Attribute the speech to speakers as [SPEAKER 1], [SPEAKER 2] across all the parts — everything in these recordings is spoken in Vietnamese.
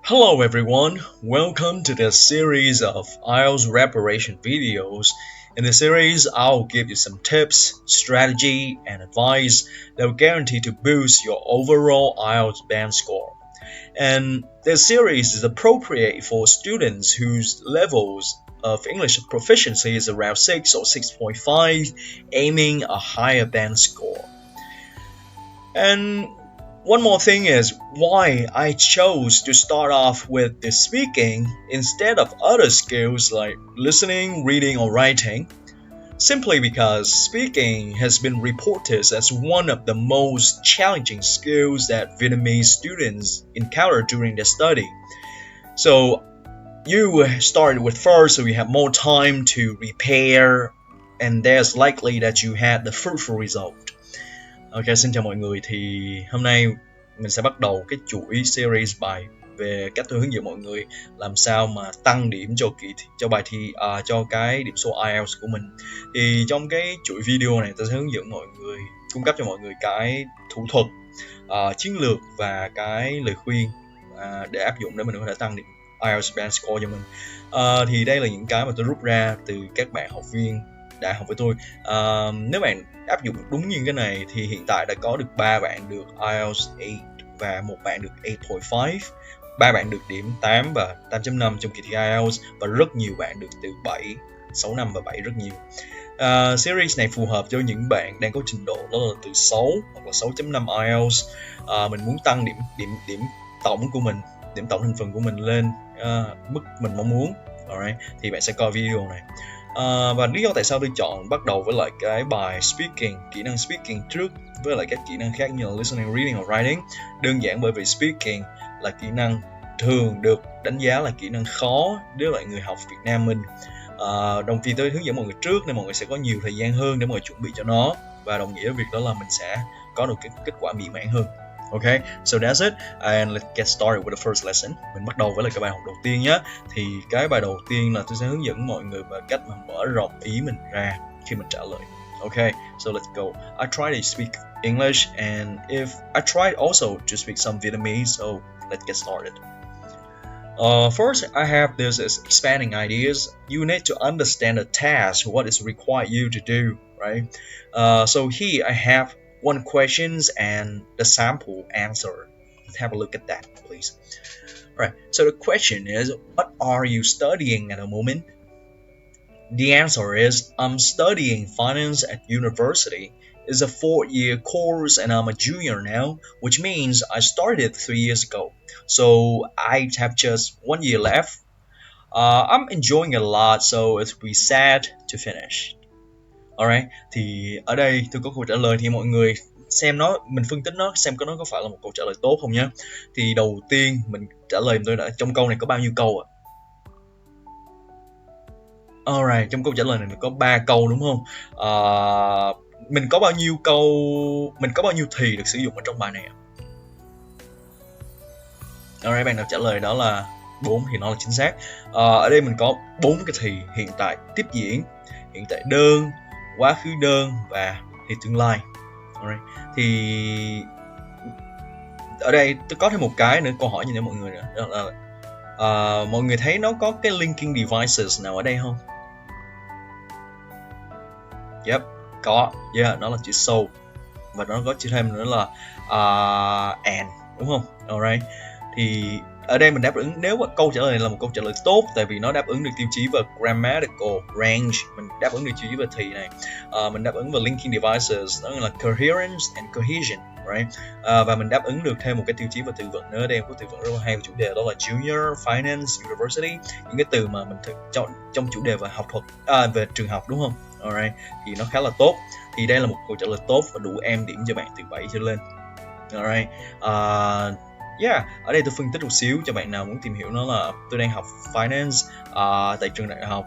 [SPEAKER 1] Hello everyone, welcome to this series of IELTS preparation videos. In this series, I'll give you some tips, strategy, and advice that will guarantee to boost your overall IELTS band score. And this series is appropriate for students whose levels of English proficiency is around 6 or 6.5, aiming a higher band score. And one more thing is why I chose to start off with the speaking instead of other skills like listening, reading, or writing. Simply because speaking has been reported as one of the most challenging skills that Vietnamese students encounter during their study. So you started with first, so you have more time to prepare, and there's likely that you had the fruitful result. Ok, xin chào mọi người. Thì hôm nay mình sẽ bắt đầu cái chuỗi series bài về cách tôi hướng dẫn mọi người làm sao mà tăng điểm cho bài thi cho cái điểm số IELTS của mình. Thì trong cái chuỗi video này tôi sẽ hướng dẫn mọi người, cung cấp cho mọi người cái thủ thuật, chiến lược và cái lời khuyên để áp dụng để mình có thể tăng điểm IELTS band score cho mình. Thì đây là những cái mà tôi rút ra từ các bạn học viên đã học với tôi. Nếu bạn áp dụng đúng như cái này thì hiện tại đã có được 3 bạn được IELTS 8 và một bạn được 8.5, 3 bạn được điểm 8 và 8.5 trong kỳ thi IELTS, và rất nhiều bạn được từ 7, 6.5 và 7 rất nhiều. Series này phù hợp cho những bạn đang có trình độ đó là từ 6 hoặc là 6.5 IELTS. Mình muốn tăng điểm tổng của mình, điểm tổng thành phần của mình lên mức mình mong muốn. Alright, thì bạn sẽ coi video này. Và lý do tại sao tôi chọn bắt đầu với lại cái bài speaking, kỹ năng speaking trước với lại các kỹ năng khác như là listening, reading or writing. Đơn giản bởi vì speaking là kỹ năng thường được đánh giá là kỹ năng khó đối với lại người học Việt Nam mình. Đồng thời tôi hướng dẫn mọi người trước nên mọi người sẽ có nhiều thời gian hơn để mọi người chuẩn bị cho nó, và đồng nghĩa với việc đó là mình sẽ có được cái kết quả mỹ mãn hơn. Okay, so that's it, and let's get started with the first lesson. Mình bắt đầu với lại cái bài học đầu tiên nhé. Thì cái bài đầu tiên là tôi sẽ hướng dẫn mọi người về cách mà mở rộng ý mình ra khi mình trả lời. Okay, so let's go. I try to speak English, and if I tried also to speak some Vietnamese, so let's get started. First, I have this as expanding ideas. You need to understand the task, what is required you to do, right? So here I have one questions and the sample answer. Let's have a look at that, please. All right, so the question is, what are you studying at the moment? The answer is, I'm studying finance at university. It's a 4-year course and I'm a junior now, which means I started 3 years ago. So I have just 1 year left. I'm enjoying it a lot, so it'll be sad to finish. Alright, thì ở đây tôi có câu trả lời thì mọi người xem nó, mình phân tích nó xem nó có phải là một câu trả lời tốt không nhé. Thì đầu tiên mình trả lời tôi đã trong câu này có bao nhiêu câu ạ? Alright, trong câu trả lời này mình có 3 câu đúng không? Mình có bao nhiêu thì được sử dụng ở trong bài này ạ? Alright, bạn nào trả lời đó là 4 thì nó là chính xác. Ở đây mình có 4 cái thì: hiện tại tiếp diễn, hiện tại đơn, quá khứ đơn và thì tương lai. Alright. Thì ở đây tôi có thêm một cái nữa, câu hỏi như thế mọi người nữa, đó là mọi người thấy nó có cái linking devices nào ở đây không? Yep, có. Yeah, nó là chữ so, và nó có chữ thêm nữa là and, đúng không? Alright. Thì ở đây mình đáp ứng, nếu mà câu trả lời này là một câu trả lời tốt, tại vì nó đáp ứng được tiêu chí về grammatical range, mình đáp ứng được tiêu chí về thì này, mình đáp ứng về linking devices, đó là coherence and cohesion, right? Và mình đáp ứng được thêm một cái tiêu chí về từ vựng nữa. Đây có từ vựng rất là hay về chủ đề, đó là junior, finance, university, những cái từ mà mình trong chủ đề về học thuật, về trường học, đúng không? Alright, thì nó khá là tốt. Thì đây là một câu trả lời tốt và đủ em điểm cho bạn từ 7 trở lên. Alright. Yeah, ở đây tôi phân tích một xíu cho bạn nào muốn tìm hiểu, nó là tôi đang học finance tại trường đại học,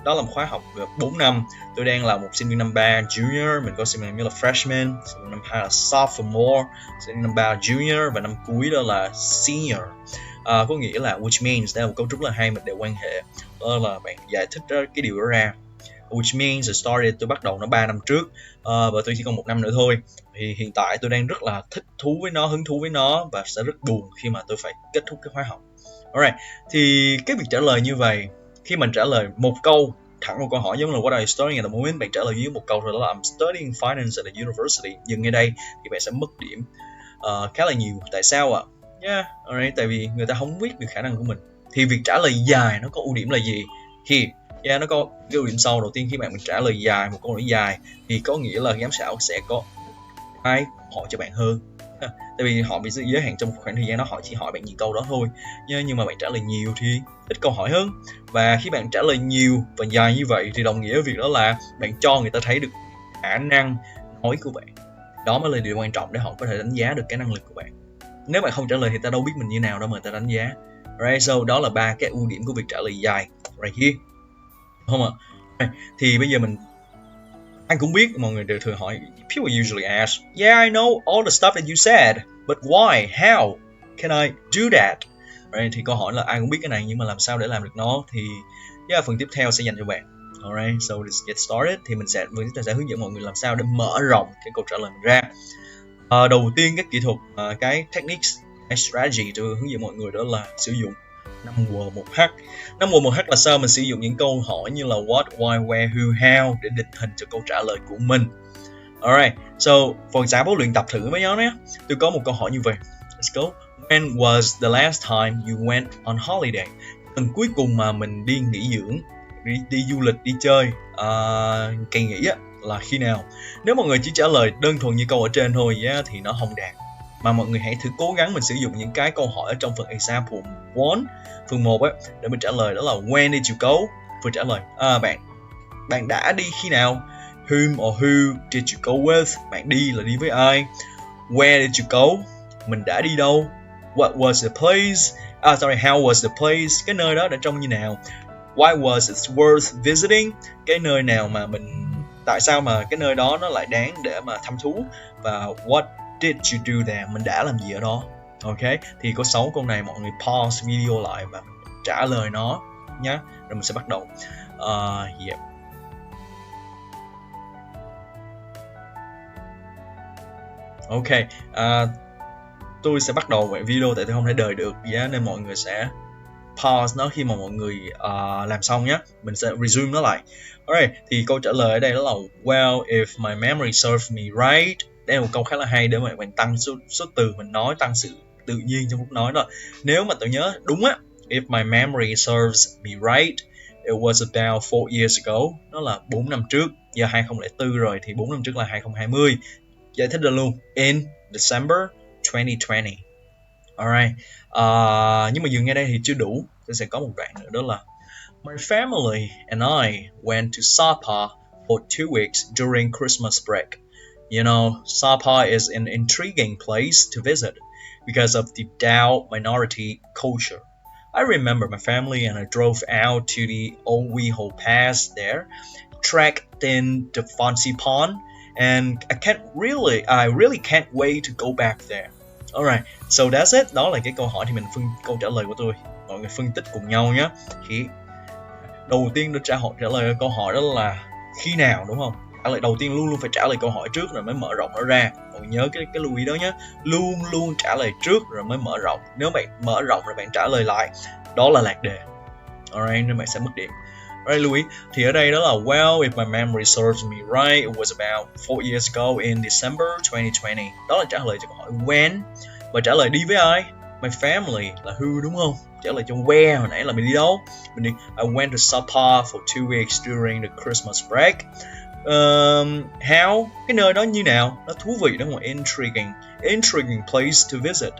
[SPEAKER 1] đó là một khóa học 4 năm. Tôi đang là một sinh viên năm 3 junior, mình có sinh viên như là freshman, sinh viên năm 2 là sophomore, sinh viên năm 3 junior và năm cuối đó là senior. Có nghĩa là which means, đây là một cấu trúc rất là hay mà để quan hệ, đó là bạn giải thích cái điều đó ra. which means the story tôi bắt đầu nó 3 năm trước, và tôi chỉ còn 1 năm nữa thôi. Thì hiện tại tôi đang rất là thích thú với nó, hứng thú với nó, và sẽ rất buồn khi mà tôi phải kết thúc cái khóa học. Alright, thì cái việc trả lời như vậy, khi mình trả lời một câu, thẳng một câu hỏi giống là what are you studying at the moment, bạn trả lời với một câu rồi đó là I'm studying finance at the university, dừng ngay đây thì bạn sẽ mất điểm khá là nhiều. Tại sao ạ? Alright, tại vì người ta không biết được khả năng của mình. Thì việc trả lời dài nó có ưu điểm là gì? Khi nó có cái ưu điểm sau. Đầu tiên, khi bạn trả lời dài, một câu hỏi dài, thì có nghĩa là giám khảo sẽ có ai hỏi cho bạn hơn. Tại vì họ bị giới hạn trong khoảng thời gian đó, họ chỉ hỏi bạn nhiều câu đó thôi. Nhưng mà bạn trả lời nhiều thì ít câu hỏi hơn. Và khi bạn trả lời nhiều và dài như vậy thì đồng nghĩa việc đó là bạn cho người ta thấy được khả năng nói của bạn. Đó mới là điều quan trọng để họ có thể đánh giá được cái năng lực của bạn. Nếu bạn không trả lời thì ta đâu biết mình như nào đâu mà người ta đánh giá. Right, so đó là 3 cái ưu điểm của việc trả lời dài. Right here. Không ạ? Thì bây giờ anh cũng biết mọi người đều thường hỏi, people usually ask, yeah, I know all the stuff that you said, but why, how can I do that? Right, thì câu hỏi là ai cũng biết cái này nhưng mà làm sao để làm được nó, thì phần tiếp theo sẽ dành cho bạn. Alright, so let's get started. Thì mình sẽ hướng dẫn mọi người làm sao để mở rộng cái câu trả lời mình ra. Đầu tiên, cái kỹ thuật, cái techniques, cái strategy tôi hướng dẫn mọi người đó là sử dụng 5W1H. 5W1H là sao? Mình sử dụng những câu hỏi như là what, why, where, who, how để định hình cho câu trả lời của mình. Alright, so for example, luyện tập thử với nhau nhé. Tôi có một câu hỏi như vậy. Let's go. When was the last time you went on holiday? Lần cuối cùng mà mình đi nghỉ dưỡng, đi du lịch, đi chơi, kỳ nghỉ là khi nào? Nếu mọi người chỉ trả lời đơn thuần như câu ở trên thôi thì nó không đạt. Mà mọi người hãy thử cố gắng mình sử dụng những cái câu hỏi ở trong phần example 1, phần 1 để mình trả lời, đó là when did you go? Vừa trả lời bạn đã đi khi nào? Whom or who did you go with? Bạn đi là đi với ai? Where did you go? Mình đã đi đâu? What was the place? How was the place? Cái nơi đó đã trông như nào? Why was it worth visiting? Cái nơi nào mà tại sao mà cái nơi đó nó lại đáng để mà thăm thú? Và what did you do there? Mình đã làm gì ở đó? Ok, thì có 6 câu này, mọi người pause video lại và trả lời nó nhé. Rồi mình sẽ bắt đầu. Ok, tôi sẽ bắt đầu video tại tôi không thể đợi được nên mọi người sẽ pause nó khi mà mọi người làm xong nhé. Mình sẽ resume nó lại. Alright, thì câu trả lời ở đây đó là well, if my memory serves me right. Đây là một câu khá là hay để mà bạn tăng số từ mình nói, tăng sự tự nhiên trong lúc nói đó. Nếu mà tôi nhớ đúng if my memory serves me right, it was about 4 years ago. Nó là 4 năm trước. Giờ 2004 rồi thì 4 năm trước là 2020. Giải thích ra luôn. In December 2020. Alright. Nhưng mà dừng ngay đây thì chưa đủ. Tôi sẽ có một đoạn nữa, đó là my family and I went to Sapa for 2 weeks during Christmas break. You know, Sapa is an intriguing place to visit because of the Dao minority culture. I remember my family and I drove out to the Owiho Pass there, trekked in the Fancy Pond, and I really can't wait to go back there. Alright, so that's it. Đó là cái câu hỏi, thì mình câu trả lời của tôi. Mọi người phân tích cùng nhau nhé. Thì đầu tiên để trả lời câu hỏi đó là khi nào, đúng không? Trả lời đầu tiên luôn luôn phải trả lời câu hỏi trước rồi mới mở rộng nó ra. Mọi người nhớ cái lưu ý đó nhé. Luôn luôn trả lời trước rồi mới mở rộng. Nếu bạn mở rộng rồi bạn trả lời lại, đó là lạc đề. Alright, nên bạn sẽ mất điểm. Alright, lưu ý. Thì ở đây đó là well, if my memory serves me right, it was about 4 years ago in December 2020. Đó là trả lời cho câu hỏi when. Và trả lời đi với ai? My family là who, đúng không? Trả lời cho where, hồi nãy là mình đi đâu? Mình đi I went to Sapa for 2 weeks during the Christmas break. How? Cái nơi đó như nào? Nó thú vị, đúng không? Intriguing place to visit.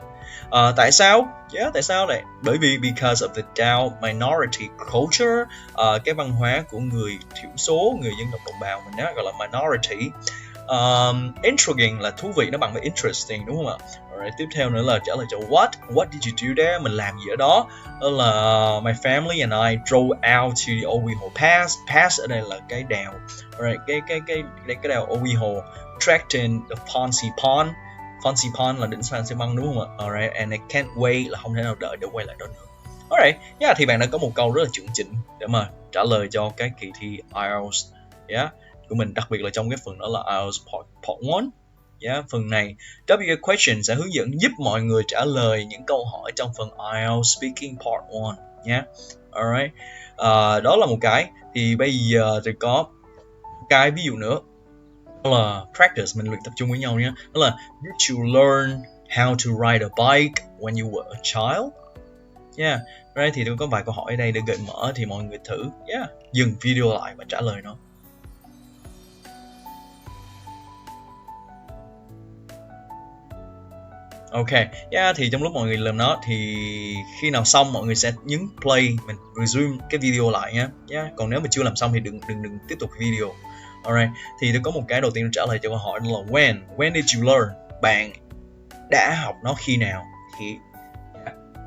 [SPEAKER 1] Tại sao? Tại sao này? Bởi vì because of the Dao minority culture, cái văn hóa của người thiểu số, người dân tộc đồng bào mình gọi là minority. Intriguing là thú vị, nó bằng với interesting, đúng không ạ? Rồi tiếp theo nữa là trả lời cho what did you do there? Mình làm gì ở đó? Đó là my family and I drove out to the Owiho Pass. Pass ở đây là cái đèo. Right, cái đèo Owiho. Trekked in the Fancy Pond. Fancy Pond là đỉnh Fancy Pond, đúng không ạ? Alright, and I can't wait là không thể nào đợi để quay lại đó nữa. Alright, thì bạn đã có một câu rất là chuẩn chỉnh để mà trả lời cho cái kỳ thi IELTS yeah, của mình, đặc biệt là trong cái phần đó là IELTS part 1. Yeah, phần này WA question sẽ hướng dẫn giúp mọi người trả lời những câu hỏi trong phần IELTS Speaking part 1 nhé. Alright. Đó là một cái. Thì bây giờ thì có cái ví dụ nữa, đó là practice, mình luyện tập trung với nhau nhé. Đó là did you learn how to ride a bike when you were a child? Yeah, right, thì tôi có vài câu hỏi ở đây để gợi mở, thì mọi người thử dừng video lại và trả lời nó. Ok, thì trong lúc mọi người làm nó thì khi nào xong mọi người sẽ nhấn play, mình resume cái video lại nhé. Còn nếu mà chưa làm xong thì đừng tiếp tục video. Alright, thì tôi có một cái đầu tiên trả lời cho câu hỏi đó là when did you learn? Bạn đã học nó khi nào? Thì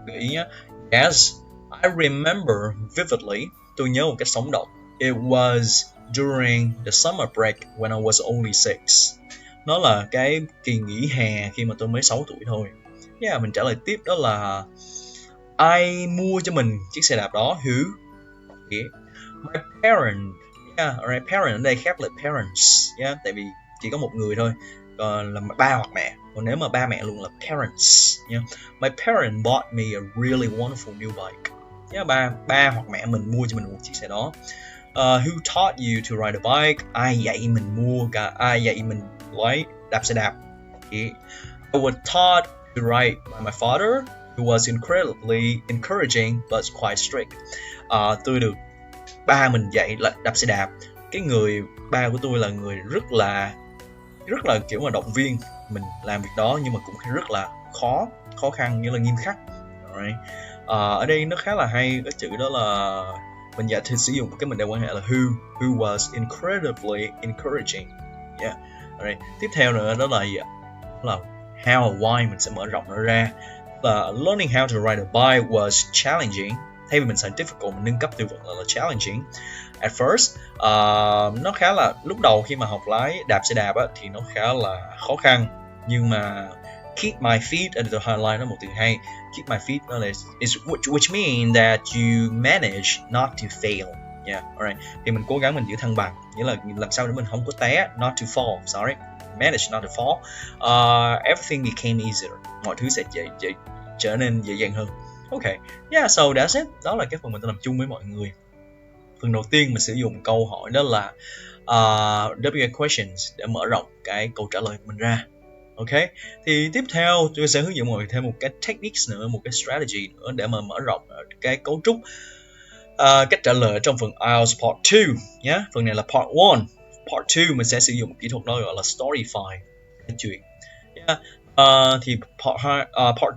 [SPEAKER 1] gợi ý nhé. Yes, I remember vividly. Tôi nhớ một cách sống động. It was during the summer break when I was only 6. Nó là cái kỳ nghỉ hè khi mà tôi mới 6 tuổi thôi. Mình trả lời tiếp đó là ai mua cho mình chiếc xe đạp đó? Who? My parent. Alright, parent ở đây khác là parents. Tại vì chỉ có một người thôi, còn là ba hoặc mẹ. Còn nếu mà ba mẹ luôn là parents. My parent bought me a really wonderful new bike. Ba hoặc mẹ mình mua cho mình một chiếc xe đó. Who taught you to ride a bike? Ai dạy mình lái đạp xe đạp? I was taught to ride by my father, who was incredibly encouraging but quite strict. Tôi được ba mình dạy là đạp xe đạp. Cái người ba của tôi là người rất là kiểu mà động viên mình làm việc đó, nhưng mà cũng rất là khó khăn, như là nghiêm khắc. Alright. Ở đây nó khá là hay, cái chữ đó là mình giải thích sử dụng cái mình đang quan hệ là who was incredibly encouraging. Alright. Tiếp theo nữa đó là how or why, mình sẽ mở rộng nó ra. Là learning how to ride a bike was challenging. Thay vì mình xài difficult, mình nâng cấp từ vựng là challenging. At first, nó khá là, lúc đầu khi mà học lái đạp xe đạp thì nó khá là khó khăn. Nhưng mà keep my feet, ở đây highlight nó một từ hay. Keep my feet, nó là which means that you manage not to fail. Alright. Thì mình cố gắng mình giữ thăng bằng, nghĩa là làm sao để mình không có té, not to fall, sorry. Manage not to fall. Everything became easier. Mọi thứ sẽ trở nên dễ dàng hơn. Ok, so that's it. Đó là cái phần mình làm chung với mọi người. Phần đầu tiên mình sử dụng câu hỏi đó là WA questions để mở rộng cái câu trả lời của mình ra. Ok, thì tiếp theo tôi sẽ hướng dẫn mọi người thêm một cái techniques nữa, một cái strategy nữa để mà mở rộng cái cấu trúc cách trả lời trong phần IELTS part 2 nhé. Phần này là part 1. Part 2 mình sẽ sử dụng kỹ thuật đó gọi là Storify, cái chuyện. Thì part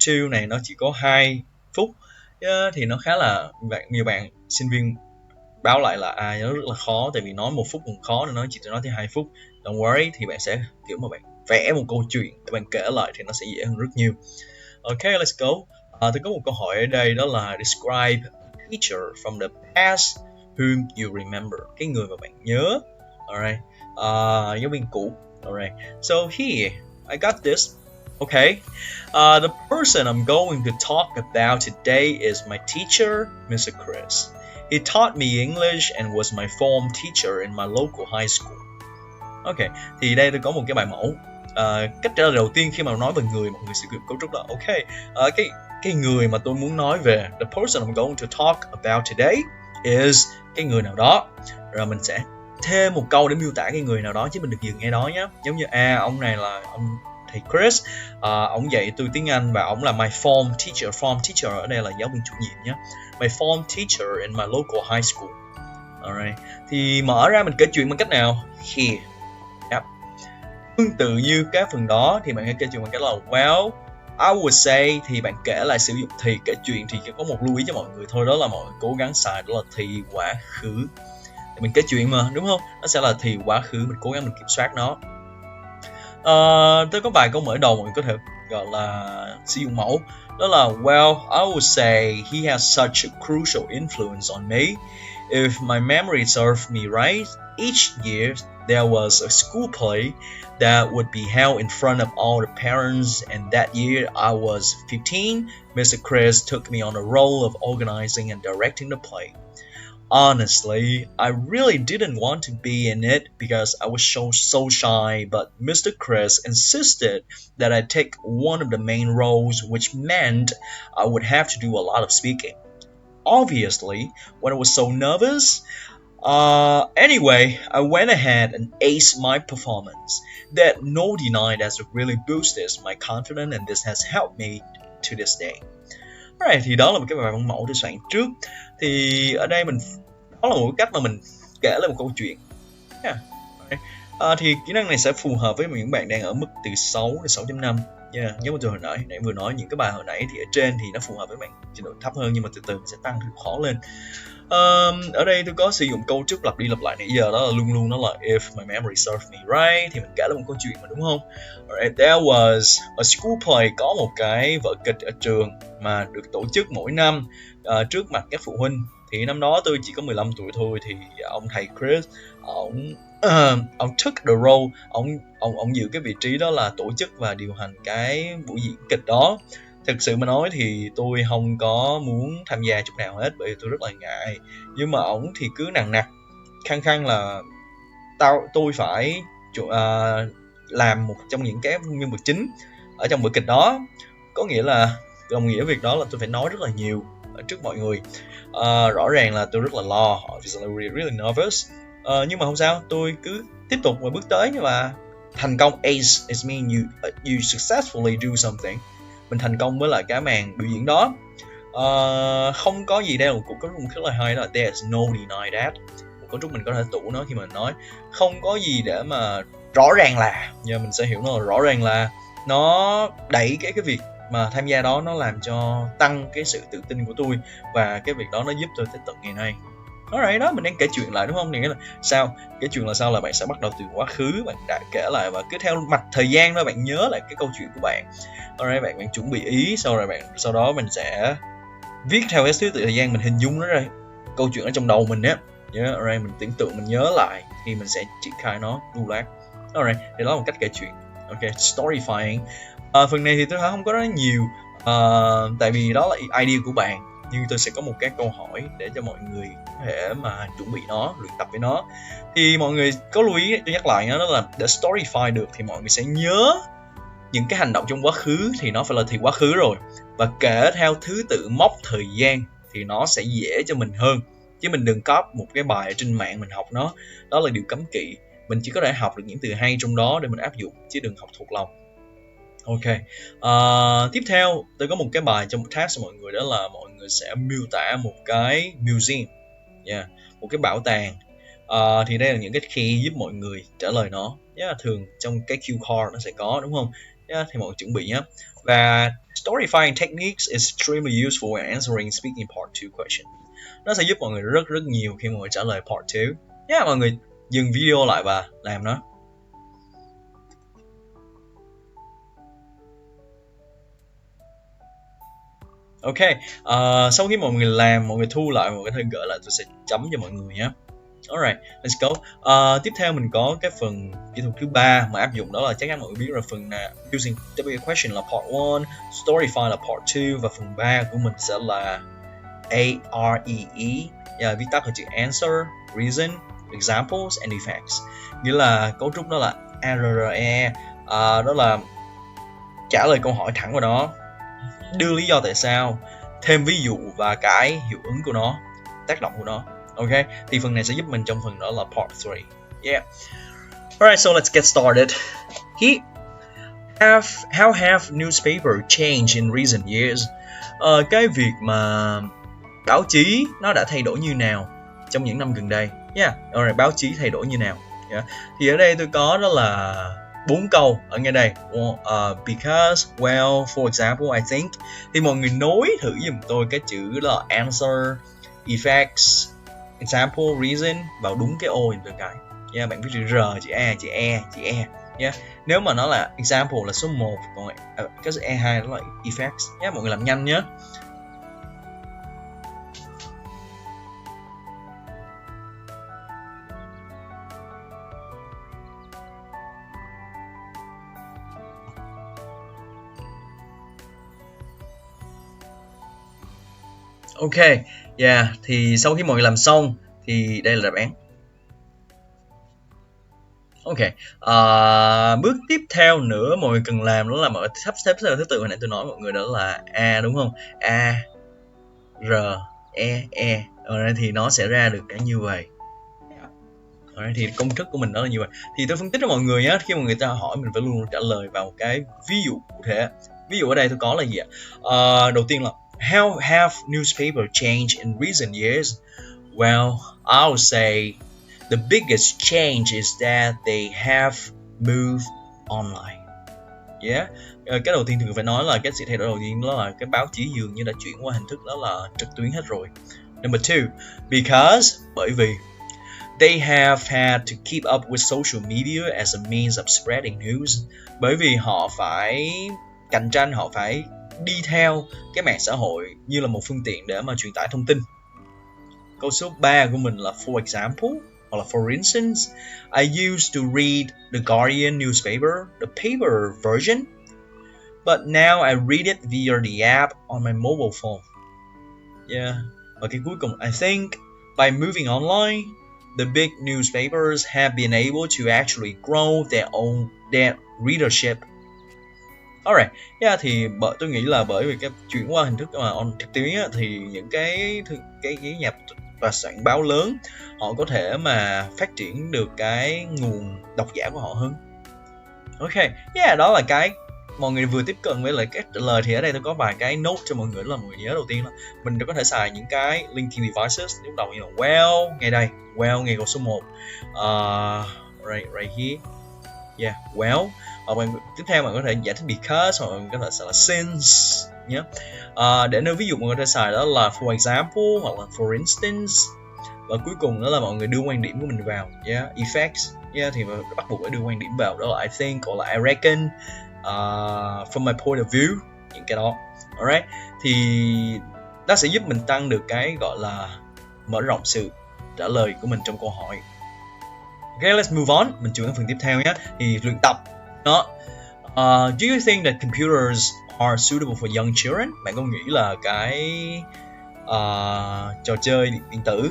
[SPEAKER 1] 2 này nó chỉ có 2 phút. Thì nó khá là, nhiều bạn sinh viên báo lại là nó rất là khó, tại vì nói 1 phút còn khó nên nó chỉ nói thêm 2 phút. Don't worry, thì bạn sẽ kiểu mà bạn vẽ một câu chuyện để bạn kể lại thì nó sẽ dễ hơn rất nhiều. Ok, let's go. Tôi có một câu hỏi ở đây đó là describe a teacher from the past whom you remember. Cái người mà bạn nhớ. Alright. Giáo viên cũ. Alright. So here, I got this. Okay. The person I'm going to talk about today is my teacher, Mr. Chris. He taught me English and was my form teacher in my local high school. Ok, thì đây tôi có một cái bài mẫu. Cách trả lời đầu tiên khi mà nói về người, mọi người sẽ cấu trúc là ok. Cái người mà tôi muốn nói về, the person I'm going to talk about today is cái người nào đó. Rồi mình sẽ thêm một câu để miêu tả cái người nào đó, chứ mình đừng dừng ngay đó nhé. Giống như ông này là ông thầy Chris, ông dạy tôi tiếng Anh và ông là my form teacher. Form teacher ở đây là giáo viên chủ nhiệm nhé. My form teacher in my local high school. Alright. Thì mở ra mình kể chuyện bằng cách nào? Here. Tương tự như cái phần đó thì bạn hãy kể chuyện bằng cách là well, I would say, thì bạn kể lại sử dụng thì. Kể chuyện thì chỉ có một lưu ý cho mọi người thôi, đó là mọi người cố gắng xài đó là thì quá khứ. Thì mình kể chuyện mà, đúng không? Nó sẽ là thì quá khứ, mình cố gắng mình kiểm soát nó. Tôi có vài câu mở đầu mọi người có thể gọi là sử dụng mẫu. Đó là well, I would say he has such a crucial influence on me. If my memory serves me right, each year there was a school play that would be held in front of all the parents, and that year I was 15. Mr. Chris took me on the role of organizing and directing the play. Honestly, I really didn't want to be in it because I was so shy, but Mr. Chris insisted that I take one of the main roles, which meant I would have to do a lot of speaking. Obviously, when I was so nervous, anyway, I went ahead and aced my performance. That no deny that it really boosted my confidence and this has helped me to this day. Alright, thì đó là một cái bài văn mẫu tôi soạn trước. Thì ở đây đó là một cách mà mình kể lại một câu chuyện. Yeah. Thì kỹ năng này sẽ phù hợp với những bạn đang ở mức từ 6 đến 6.5. Yeah, giống như tôi hồi nãy vừa nói những cái bài hồi nãy thì ở trên thì nó phù hợp với bạn trình độ thấp hơn, nhưng mà từ từ sẽ tăng khó lên. Ở đây tôi có sử dụng câu trúc lặp đi lặp lại nãy giờ, đó là luôn luôn nó là if my memory serves me right, thì mình kể lại một câu chuyện mà, đúng không? Alright, there was a school play, có một cái vở kịch ở trường mà được tổ chức mỗi năm trước mặt các phụ huynh. Thì năm đó tôi chỉ có 15 tuổi thôi, thì ông thầy Chris ông took the role, ông giữ cái vị trí đó là tổ chức và điều hành cái buổi diễn kịch đó. Thực sự mà nói thì tôi không có muốn tham gia chút nào hết, bởi vì tôi rất là ngại. Nhưng mà ổng thì cứ nằng nặc khăng khăng là tôi phải làm một trong những cái nhân vật chính ở trong bữa kịch đó. Có nghĩa là đồng nghĩa việc đó là tôi phải nói rất là nhiều trước mọi người. Rõ ràng là tôi rất là lo, obviously really nervous. Nhưng mà không sao, tôi cứ tiếp tục và bước tới, và thành công ace is mean you successfully do something. Mình thành công với lại cái màn biểu diễn đó. Không có gì, đây là một cấu trúc rất là hay, đó là there's no deny that. Một cấu trúc mình có thể tủ nó khi mình nói không có gì để mà rõ ràng là, giờ mình sẽ hiểu nó là rõ ràng là nó đẩy cái việc mà tham gia đó, nó làm cho tăng cái sự tự tin của tôi, và cái việc đó nó giúp tôi tới tận ngày nay. Alright, đó mình đang kể chuyện lại, đúng không? Nghĩa là sao? Kể chuyện là sao? Là bạn sẽ bắt đầu từ quá khứ, bạn đã kể lại và cứ theo mạch thời gian đó bạn nhớ lại cái câu chuyện của bạn. Alright, bạn chuẩn bị ý, sau đó mình sẽ viết theo cái thứ tự thời gian, mình hình dung nó ra câu chuyện ở trong đầu mình á. Yeah, alright, mình tưởng tượng, mình nhớ lại thì mình sẽ triển khai nó lưu loát. Alright, thì đó là một cách kể chuyện. Ok, Storifying. Phần này thì tôi không có nói nhiều, tại vì đó là idea của bạn. Nhưng tôi sẽ có một cái câu hỏi để cho mọi người có thể mà chuẩn bị nó, luyện tập với nó. Thì mọi người có lưu ý, tôi nhắc lại đó là để Storify được thì mọi người sẽ nhớ những cái hành động trong quá khứ thì nó phải là thì quá khứ rồi, và kể theo thứ tự mốc thời gian thì nó sẽ dễ cho mình hơn. Chứ mình đừng copy một cái bài ở trên mạng mình học nó, đó là điều cấm kỵ. Mình chỉ có thể học được những từ hay trong đó để mình áp dụng, chứ đừng học thuộc lòng. Ok, tiếp theo tôi có một cái bài trong một task cho mọi người, đó là mọi người sẽ miêu tả một cái museum, một cái bảo tàng. Thì đây là những cái key giúp mọi người trả lời nó. Thường trong cái cue card nó sẽ có, đúng không? Thì mọi người chuẩn bị nhé. Và Storifying techniques is extremely useful when answering speaking part 2 question. Nó sẽ giúp mọi người rất nhiều khi mọi người trả lời part 2. Mọi người dừng video lại và làm nó. Ok, sau khi mọi người làm, mọi người thu lại, mọi người có thể gửi lại, tôi sẽ chấm cho mọi người nhé. Alright, let's go. Tiếp theo mình có cái phần kỹ thuật thứ 3 mà áp dụng, đó là chắc chắn mọi người biết rồi, phần là using W question là part 1, Storify là part 2, và phần 3 của mình sẽ là A.R.E.E. Viết tắt là chữ answer, reason, examples and effects. Nghĩa là cấu trúc đó là A.R.E.E. Đó là trả lời câu hỏi thẳng vào đó, đưa lý do tại sao, thêm ví dụ và cái hiệu ứng của nó, tác động của nó. Ok, thì phần này sẽ giúp mình trong phần đó là part 3. Alright, so let's get started. How have newspaper changed in recent years? Cái việc mà báo chí nó đã thay đổi như nào trong những năm gần đây? Alright, báo chí thay đổi như nào? Thì ở đây tôi có đó là 4 câu ở ngay đây. Because, well, for example, I think. Thì mọi người nối thử giùm tôi cái chữ là answer, effects, example, reason vào đúng cái ô giùm tôi cái. Bạn viết chữ R, chữ A, chữ E, chữ E. Nếu mà nó là example là số 1, còn cái E2 đó là effects. Mọi người làm nhanh nhé. Ok, thì sau khi mọi người làm xong Thì đây là đáp án. Ok, bước tiếp theo nữa mọi người cần làm đó là mọi người sắp xếp thứ tự hồi nãy tôi nói mọi người, đó là A đúng không? A.R.E.E. Thì nó sẽ ra được cái như vậy. Thì công thức của mình đó là như vậy. Thì tôi phân tích cho mọi người nhé, khi mà người ta hỏi mình phải luôn luôn trả lời vào một cái ví dụ cụ thể. Ví dụ ở đây tôi có là gì ạ? Đầu tiên là how have newspaper changed in recent years? Well, I'll say the biggest change is that they have moved online. Yeah. Cái đầu tiên thì phải nói là cái sự thay đổi đầu tiên đó là cái báo chí dường như đã chuyển qua hình thức đó là trực tuyến hết rồi. Number two, because bởi vì they have had to keep up with social media as a means of spreading news. Bởi vì họ phải cạnh tranh, họ phải đi theo cái mạng xã hội như là một phương tiện để mà truyền tải thông tin. Câu số 3 của mình là for example, hoặc là for instance, I used to read the Guardian newspaper, the paper version, but now I read it via the app on my mobile phone. Yeah. Và cái cuối cùng, I think by moving online, the big newspapers have been able to actually grow their readership. Alright, yeah, thì tôi nghĩ là bởi vì cái chuyển qua hình thức trực tuyến á, thì những cái nhà tòa soạn báo lớn họ có thể mà phát triển được cái nguồn độc giả của họ hơn. Ok, yeah, đó là cái mọi người vừa tiếp cận với lại cách trả lời. Thì ở đây tôi có vài cái note cho mọi người, là mọi người nhớ đầu tiên là mình có thể xài những cái linking devices lúc đầu như là well ngay đây, well ngay câu số 1, right here, yeah, well. Hoặc tiếp theo bạn có thể giải thích because, hoặc bạn có thể xài là since nhé. Để nếu ví dụ mọi người có thể xài đó là for example hoặc là for instance. Và cuối cùng đó là mọi người đưa quan điểm của mình vào, yeah, effects, yeah, thì bắt buộc phải đưa quan điểm vào, đó là I think hoặc là I reckon, from my point of view, những cái đó. Alright, thì nó sẽ giúp mình tăng được cái gọi là mở rộng sự trả lời của mình trong câu hỏi. Okay, let's move on. Mình chuyển sang phần tiếp theo nhé. Thì luyện tập đó. Do you think that computers are suitable for young children? Bạn có nghĩ là cái trò chơi điện tử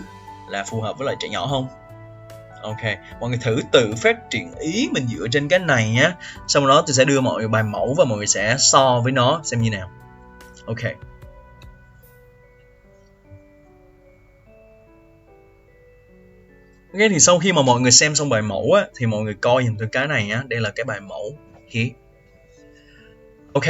[SPEAKER 1] là phù hợp với lại trẻ nhỏ không? Ok, mọi người thử tự phát triển ý mình dựa trên cái này nhé. Sau đó tôi sẽ đưa mọi người bài mẫu và mọi người sẽ so với nó xem như nào. Ok. Ok, thì sau khi mà mọi người xem xong bài mẫu á, thì mọi người coi dùm tôi cái này nhá. Đây là cái bài mẫu here. Ok,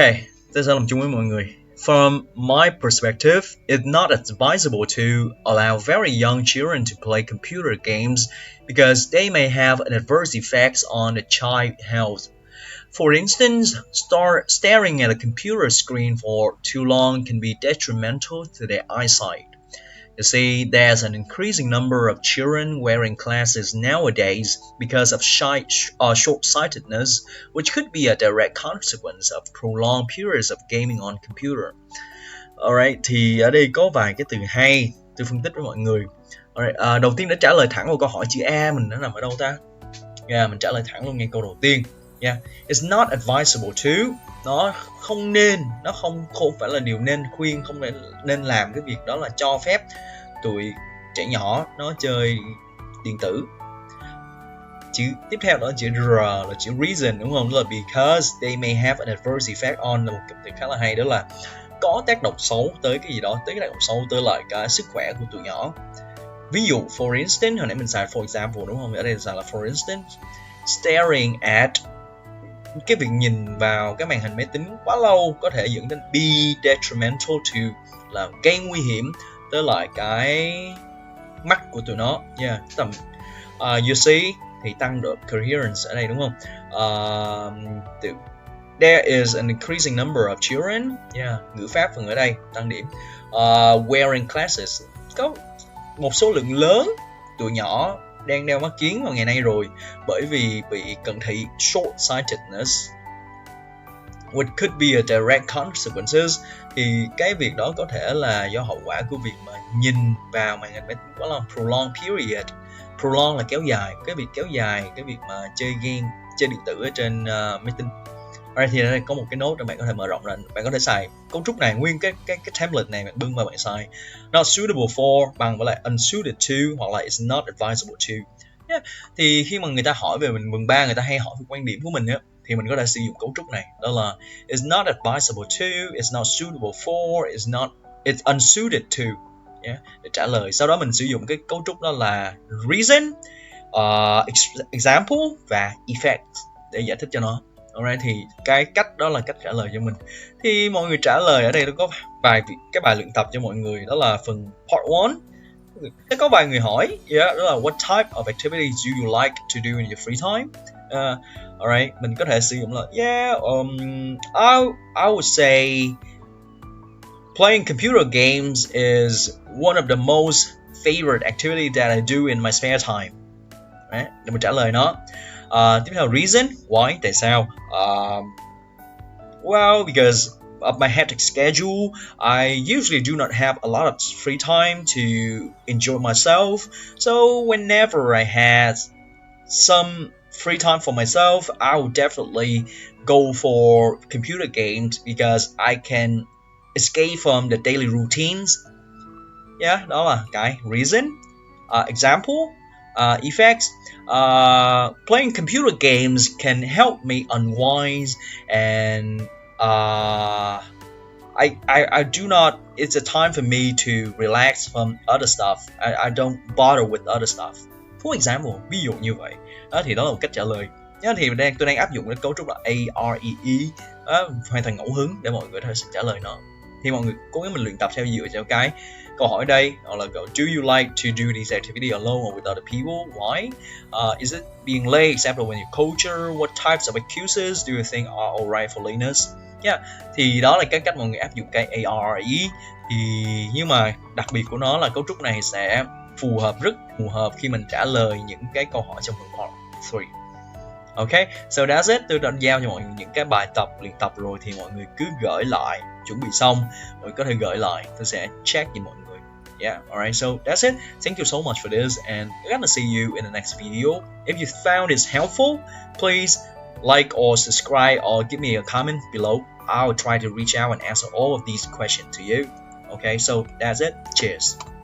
[SPEAKER 1] tôi sẽ làm chung với mọi người. From my perspective, it's not advisable to allow very young children to play computer games because they may have an adverse effects on the child's health. For instance, staring at a computer screen for too long can be detrimental to their eyesight. You see, there's an increasing number of children wearing glasses nowadays because of short-sightedness, which could be a direct consequence of prolonged periods of gaming on computer. Alright, thì ở đây có vài cái từ hay tôi phân tích với mọi người. Alright, đầu tiên để trả lời thẳng vào câu hỏi chữ A mình nó nằm ở đâu ta? Yeah, mình trả lời thẳng luôn ngay câu đầu tiên. Yeah, it's not advisable to. Nó không phải là điều nên khuyên, không nên làm cái việc đó là cho phép tụi trẻ nhỏ nó chơi điện tử. Chữ tiếp theo đó là chữ R, là chữ reason đúng không? Đó là because they may have an adverse effect on, là một cụm từ khá là hay, đó là có tác động xấu tới cái gì đó, tới cái tác động xấu tới lại cái sức khỏe của tụi nhỏ. Ví dụ for instance, hồi nãy mình xài for example đúng không? Ở đây xài là for instance, staring at, cái việc nhìn vào cái màn hình máy tính quá lâu có thể dẫn đến be detrimental to, là gây nguy hiểm tới lại cái mắt của tụi nó. Yeah, tầm you see thì tăng được coherence ở đây đúng không? There is an increasing number of children. Yeah, ngữ pháp phần ở đây tăng điểm. Wearing glasses, có một số lượng lớn tụi nhỏ đang đeo mắt kiếng vào ngày nay rồi, bởi vì bị cận thị short-sightedness, which could be a direct consequences, thì cái việc đó có thể là do hậu quả của việc mà nhìn vào màn hình máy tính quá lâu, prolonged period. Prolong là kéo dài, cái việc kéo dài cái việc mà chơi game, chơi điện tử ở trên máy tính. Alright, thì đây có một cái nốt để bạn có thể mở rộng lên. Bạn có thể xài cấu trúc này, nguyên cái template này bạn bưng vào bạn xài. Not suitable for bằng với lại unsuited to, hoặc là it's not advisable to. Yeah. Thì khi mà người ta hỏi về mình mừng ba, người ta hay hỏi về quan điểm của mình á, thì mình có thể sử dụng cấu trúc này, đó là it's not advisable to, it's not suitable for, it's unsuited to. Yeah, để trả lời. Sau đó mình sử dụng cái cấu trúc đó là reason, example và effect để giải thích cho nó. Alright, thì cái cách đó là cách trả lời cho mình. Thì mọi người trả lời ở đây nó có vài cái bài luyện tập cho mọi người, đó là phần part 1. Thế có vài người hỏi, đó là what type of activities do you like to do in your free time? Alright, mình có thể sử dụng là I would say playing computer games is one of the most favorite activity that I do in my spare time. Đấy, để mình trả lời nó. Tiếp theo reason, why, tại sao? Well, because of my hectic schedule, I usually do not have a lot of free time to enjoy myself. So whenever I had some free time for myself, I would definitely go for computer games because I can escape from the daily routines. Yeah, đó là cái reason. Example, effects. Playing computer games can help me unwind, and I do not. It's a time for me to relax from other stuff. I don't bother with other stuff. For example, ví dụ như vậy. Thì đó là một cách trả lời. Thì tôi đang áp dụng cái cấu trúc là A.R.E.E. Hoàn toàn ngẫu hứng để mọi người có thể trả lời nó. Thì mọi người cố gắng mình luyện tập theo dựa theo cái câu hỏi đây, hoặc là do you like to do this activity alone or with other people? Why? Is it being late acceptable in your culture? What types of excuses do you think are alright for lateness? Yeah. Thì đó là cái cách mọi người áp dụng cái A.R.E.E. Thì nhưng mà đặc biệt của nó là cấu trúc này sẽ rất phù hợp khi mình trả lời những cái câu hỏi trong phần part 3. Okay, so that's it. Tôi đã giao cho mọi người những cái bài tập luyện tập rồi, thì mọi người cứ gửi lại, chuẩn bị xong mọi người có thể gửi lại, tôi sẽ check với mọi người. Yeah, alright, so that's it. Thank you so much for this, and I'm gonna see you in the next video. If you found this helpful, please like or subscribe or give me a comment below. I'll try to reach out and answer all of these questions to you. Okay, so that's it. Cheers.